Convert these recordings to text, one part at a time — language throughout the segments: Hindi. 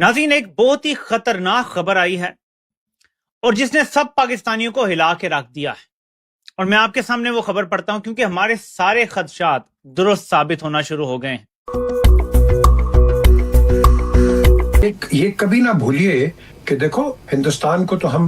नाज़रीन, एक बहुत ही खतरनाक खबर आई है और जिसने सब पाकिस्तानियों को हिला के रख दिया है। और मैं आपके सामने वो खबर पढ़ता हूं क्योंकि हमारे सारे खदशात दुरुस्त साबित होना शुरू हो गए हैं। ये कभी ना भूलिए कि देखो, हिंदुस्तान को तो हम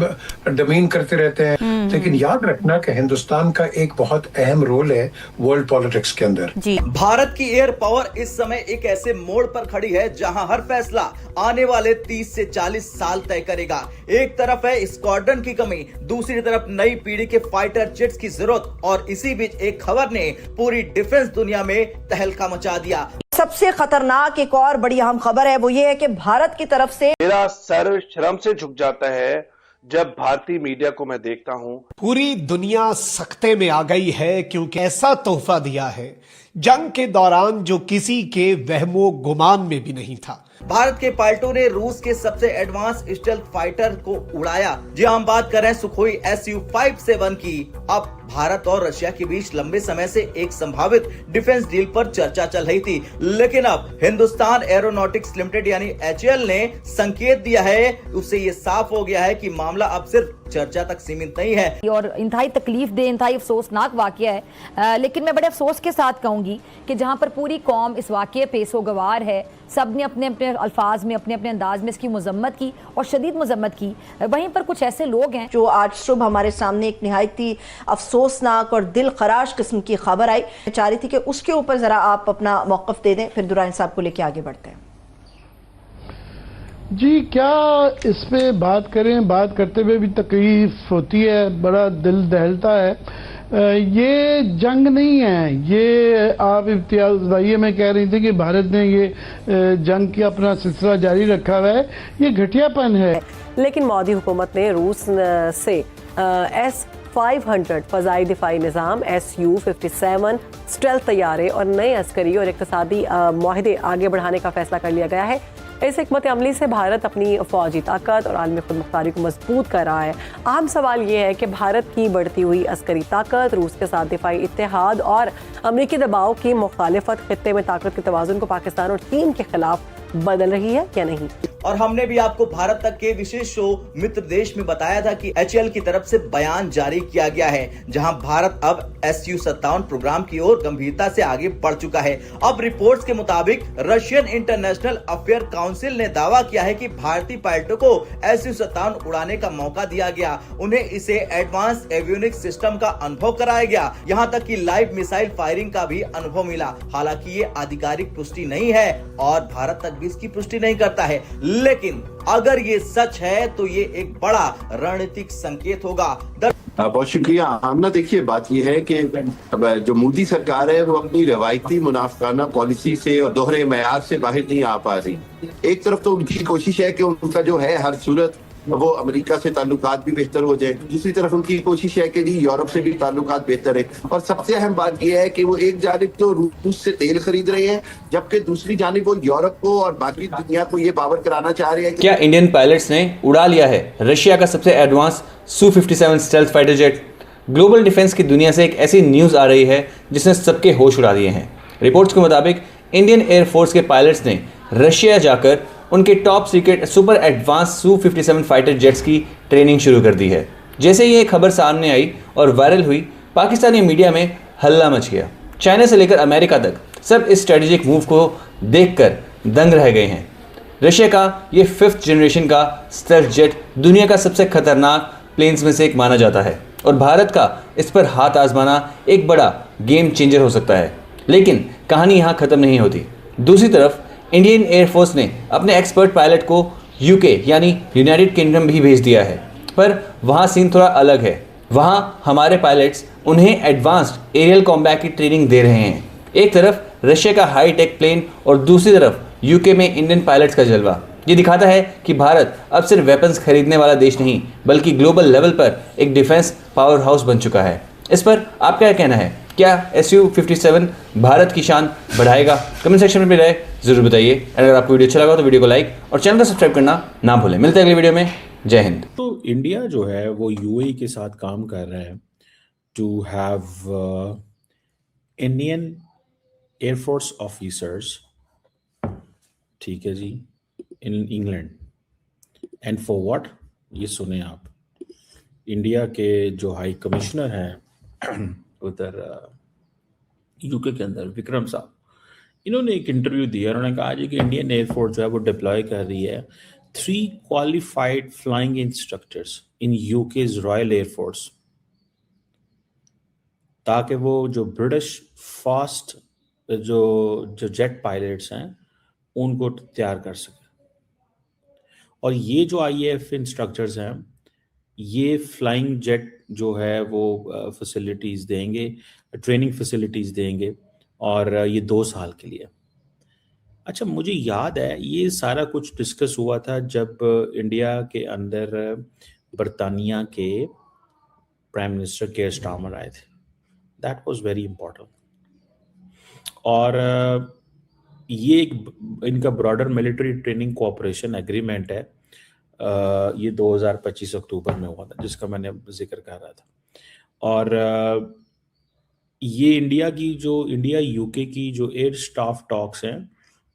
डमीन करते रहते हैं, लेकिन याद रखना कि हिंदुस्तान का एक बहुत अहम रोल है वर्ल्ड पॉलिटिक्स के अंदर। जी, भारत की एयर पावर इस समय एक ऐसे मोड़ पर खड़ी है जहां हर फैसला आने वाले 30 से 40 साल तय करेगा। एक तरफ है स्क्वाड्रन की कमी, दूसरी तरफ नई पीढ़ी के फाइटर जेट्स की जरूरत, और इसी बीच एक खबर ने पूरी डिफेंस दुनिया में तहलका मचा दिया। सबसे खतरनाक एक और बड़ी अहम खबर है, वो ये है कि भारत की तरफ से मेरा सर शर्म से झुक जाता है जब भारतीय मीडिया को मैं देखता हूं। पूरी दुनिया सख्ते में आ गई है क्योंकि ऐसा तोहफा दिया है जंग के दौरान जो किसी के वहमो गुमान में भी नहीं था। भारत के पायलटों ने रूस के सबसे एडवांस स्टेल्थ फाइटर को उड़ाया। जी हम बात कर रहे हैं सुखोई Su-57 की। अब भारत और रशिया के बीच लंबे समय से एक संभावित डिफेंस डील पर चर्चा चल रही थी, लेकिन अब हिंदुस्तान एरोनॉटिक्स लिमिटेड यानी HAL ने संकेत दिया है, उससे ये साफ हो गया है कि मामला अब सिर्फ चर्चा तक सीमित नहीं है। और इंतहाई तकलीफ दे, इंतहाई अफसोसनाक वाकया है, लेकिन मैं बड़े अफसोस के साथ कहूंगी कि जहां पर पूरी कौम इस वाकये पे सोगवार है, सब ने अपने अपने अल्फाज में, अपने अपने अंदाज में इसकी मजम्मत की और शदीद मजम्मत की, वहीं पर कुछ ऐसे लोग हैं जो आज सुबह हमारे सामने एक निहायती अफसोसनाक और दिल खराश किस्म की खबर आई। मैं चाह रही थी कि उसके ऊपर जरा आप अपना मौकफ दे दें, फिर दुरानी साहब को लेके आगे बढ़ते हैं। जी, क्या इस पे बात करें, बात करते हुए भी तकलीफ होती है, बड़ा दिल दहलता है। ये जंग नहीं है, ये आप इम्तियाज भाई में कह रही थी कि भारत ने ये जंग की अपना सिलसिला जारी रखा हुआ है, ये घटियापन है। लेकिन मोदी हुकूमत ने रूस से S-500 फ़ज़ाई दिफाई निज़ाम, Su-57 स्टेल्थ तैयारे और नए अस्करी और इक़्तिसादी मुआहदे आगे बढ़ाने का फैसला कर लिया गया है। इस हिकमत अमली से भारत अपनी फौजी ताकत और आलमी खुदमुख्तारी को मजबूत कर रहा है। अहम सवाल ये है कि भारत की बढ़ती हुई अस्करी ताकत, रूस के साथ दिफाई इत्तेहाद और अमरीकी दबाव की मुखालिफत खित्ते में ताकत के तवाज़ुन को पाकिस्तान और चीन के खिलाफ बदल रही है या नहीं। और हमने भी आपको भारत तक के विशेष शो मित्र देश में बताया था कि HAL की तरफ से बयान जारी किया गया है, जहां भारत अब Su-57 प्रोग्राम की ओर गंभीरता से आगे बढ़ चुका है। अब रिपोर्ट्स के मुताबिक रशियन इंटरनेशनल अफेयर काउंसिल ने दावा किया है कि भारतीय पायलटों को Su-57 उड़ाने का मौका दिया गया, उन्हें इसे एडवांस एवियोनिक्स सिस्टम का अनुभव कराया गया, यहाँ तक कि लाइव मिसाइल फायरिंग का भी अनुभव मिला। हालांकि ये आधिकारिक पुष्टि नहीं है और भारत तक भी इसकी पुष्टि नहीं करता है, लेकिन अगर ये सच है तो ये एक बड़ा रणनीतिक संकेत होगा। बहुत शुक्रिया आमना। देखिए, बात यह है कि जो मोदी सरकार है वो अपनी रवायती मुनाफिकाना पॉलिसी से और दोहरे मयार से बाहर नहीं आ पा रही। एक तरफ तो उनकी कोशिश है कि उनका जो है हर सूरत वो अमेरिका से ताल्लुकात भी बेहतर हो जाए, दूसरी तरफ उनकी कोशिश है कि जी यूरोप से भी ताल्लुकात बेहतर है। और सबसे अहम बात यह है कि वो एक जानिब तो रूस से तेल खरीद रहे हैं, जबकि दूसरी जानिब वो यूरोप को और बाकी दुनिया को ये बावर कराना चाह रहे हैं। क्या इंडियन पायलट्स ने उड़ा लिया है रशिया का सबसे advance Su-57 stealth fighter jet? Global defence की दुनिया से एक ऐसी न्यूज आ रही है जिसने सबके होश उड़ा दिए हैं। रिपोर्ट्स के मुताबिक इंडियन एयरफोर्स के पायलट्स ने रशिया जाकर उनके top secret super advance Su-57 fighter jets की ट्रेनिंग शुरू कर दी है। जैसे ये खबर सामने आई और वायरल हुई, पाकिस्तानी मीडिया में हल्ला मच गया। चाइना से लेकर अमेरिका तक सब इस स्ट्रेटेजिक मूव को देखकर दंग रह गए हैं। रशिया का ये 5th जनरेशन का स्टेल्थ जेट दुनिया का सबसे खतरनाक प्लेन्स में से एक माना जाता है और भारत का इस पर हाथ आजमाना एक बड़ा गेम चेंजर हो सकता है। लेकिन कहानी यहाँ ख़त्म नहीं होती। दूसरी तरफ इंडियन एयरफोर्स ने अपने एक्सपर्ट पायलट को UK यानी यूनाइटेड किंगडम भी भेज दिया है, पर वहाँ सीन थोड़ा अलग है। वहाँ हमारे पायलट्स उन्हें एडवांस्ड एरियल कॉम्बैट की ट्रेनिंग दे रहे हैं। एक तरफ रशिया का हाई टेक प्लेन और दूसरी तरफ UK में इंडियन पायलट्स का जलवा। ये दिखाता है कि भारत अब सिर्फ वेपन्स खरीदने वाला देश नहीं, बल्कि ग्लोबल लेवल पर एक डिफेंस पावर हाउस बन चुका है। इस पर आप क्या कहना है? क्या Su-57 भारत की शान बढ़ाएगा? कमेंट सेक्शन में राय जरूर बताइए। अगर आपको वीडियो अच्छा लगा तो वीडियो को लाइक और चैनल को सब्सक्राइब करना ना भूलें। मिलते हैं अगले वीडियो में। जय हिंद। तो इंडिया जो है वो UAE के साथ काम कर रहा है to have Indian air force officers, ठीक है जी, in England and for what, ये सुने आप। इंडिया के जो हाई कमिश्नर हैं उधर यूके के अंदर, विक्रम साहब, इन्होंने एक इंटरव्यू दिया। उन्होंने कहा जी कि इंडियन एयरफोर्स जो है वो डिप्लॉय कर रही है 3 क्वालिफाइड फ्लाइंग इंस्ट्रक्टर्स इन यूके's रॉयल एयरफोर्स, ताकि वो जो ब्रिटिश फास्ट जो जेट पायलट्स हैं उनको तैयार कर सके। और ये जो IAF इंस्ट्रक्टर्स हैं ये फ्लाइंग जेट जो है वो फैसिलिटीज़ देंगे, ट्रेनिंग फैसिलिटीज़ देंगे, और ये 2 साल के लिए। अच्छा, मुझे याद है ये सारा कुछ डिस्कस हुआ था जब इंडिया के अंदर बरतानिया के प्राइम मिनिस्टर केयर स्टार्मर आए थे। That was very important. और ये एक इनका broader military training cooperation agreement है, ये 2025 अक्टूबर में हुआ था, जिसका मैंने जिक्र कर रहा था। और ये इंडिया यूके की जो एयर स्टाफ टॉक्स हैं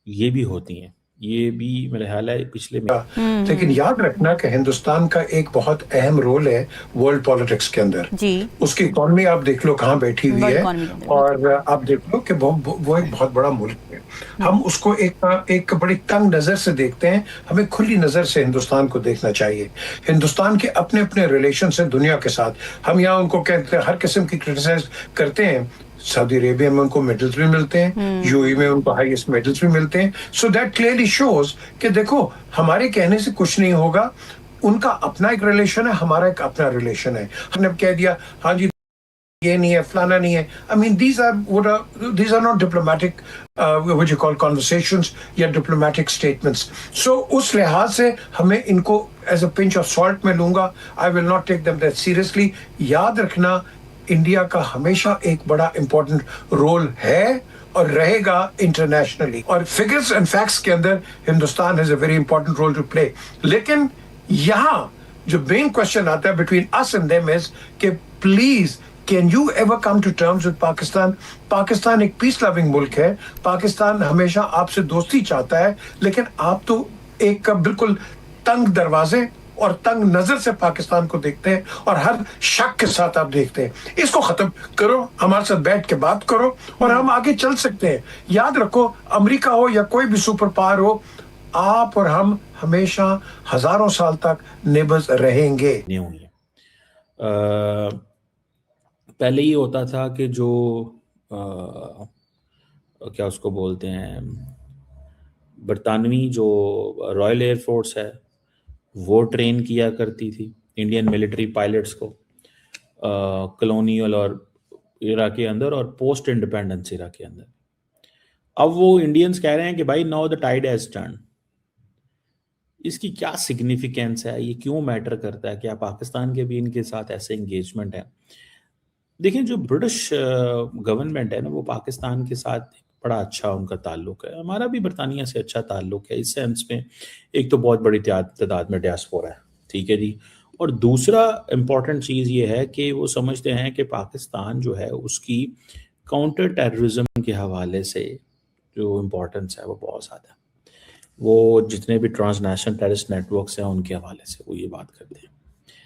ये भी होती हैं, ये भी मेरे ख्याल है पिछले में। लेकिन याद रखना कि हिंदुस्तान का एक बहुत अहम रोल है वर्ल्ड पॉलिटिक्स के अंदर जी। उसकी इकॉनमी आप देख लो कहाँ बैठी हुई है, और आप देख लो कि वो एक बहुत बड़ा मुल्क है। हम उसको एक बड़ी तंग नजर से देखते हैं, हमें खुली नजर से हिंदुस्तान को देखना चाहिए। हिंदुस्तान के अपने अपने रिलेशन है दुनिया के साथ। हम यहाँ उनको कहते हैं, हर किस्म की क्रिटिसाइज करते हैं। सऊदी अरेबिया में उनको मेडल्स भी मिलते हैं, यूएई में उनको हाईएस्ट मेडल्स भी मिलते हैं। सो दैट क्लियरली शोज कि देखो हमारे कहने से कुछ नहीं होगा, उनका अपना एक रिलेशन है, हमारा एक अपना रिलेशन है। हमने कह दिया हाँ जी ये नहीं है, फलाना नहीं है। I mean these are not diplomatic what you call conversations या diplomatic statements. So उस लिहाज से हमें इनको as a pinch of salt में लूंगा। I will not take them that seriously. याद रखना इंडिया का हमेशा एक बड़ा इंपॉर्टेंट रोल है और रहेगा इंटरनेशनली, और फिगर्स एंड फैक्ट्स के अंदर Hindustan has a very important role to play. लेकिन यहाँ जो मेन क्वेश्चन आता है between us and them is कि please can you ever come to terms with Pakistan. Pakistan एक पीस लविंग मुल्क है, पाकिस्तान हमेशा आपसे दोस्ती चाहता है, लेकिन आप तो एक बिल्कुल तंग दरवाजे और तंग नजर से पाकिस्तान को देखते हैं, और हर शक के साथ आप देखते हैं। इसको खत्म करो, हमारे साथ बैठ के बात करो और हम आगे चल सकते हैं। याद रखो, अमेरिका हो या कोई भी सुपर पावर हो, आप और हम हमेशा हजारों साल तक नेबर्स रहेंगे। पहले ये होता था कि जो क्या उसको बोलते हैं, बरतानवी जो रॉयल एयरफोर्स है वो ट्रेन किया करती थी इंडियन मिलिट्री पायलट्स को कॉलोनियल और इराक के अंदर और पोस्ट इंडिपेंडेंस इराक के अंदर। अब वो इंडियंस कह रहे हैं कि भाई now the tide has turn. इसकी क्या सिग्निफिकेंस है, ये क्यों मैटर करता है? क्या पाकिस्तान के भी इनके साथ ऐसे एंगेजमेंट है? देखिए, जो ब्रिटिश गवर्नमेंट है ना, वो पाकिस्तान के साथ बड़ा अच्छा उनका ताल्लुक है। हमारा भी बरतानिया से अच्छा ताल्लुक है इस सेंस में। एक तो बहुत बड़ी तादाद में डियास्पोरा है, ठीक है जी, और दूसरा इम्पॉर्टेंट चीज़ ये है कि वो समझते हैं कि पाकिस्तान जो है उसकी काउंटर टेररिज्म के हवाले से जो इम्पोर्टेंस है वो बहुत ज़्यादा है। वो जितने भी ट्रांसनेशनल टेररिस्ट नेटवर्क्स हैं उनके हवाले से वो ये बात करते हैं।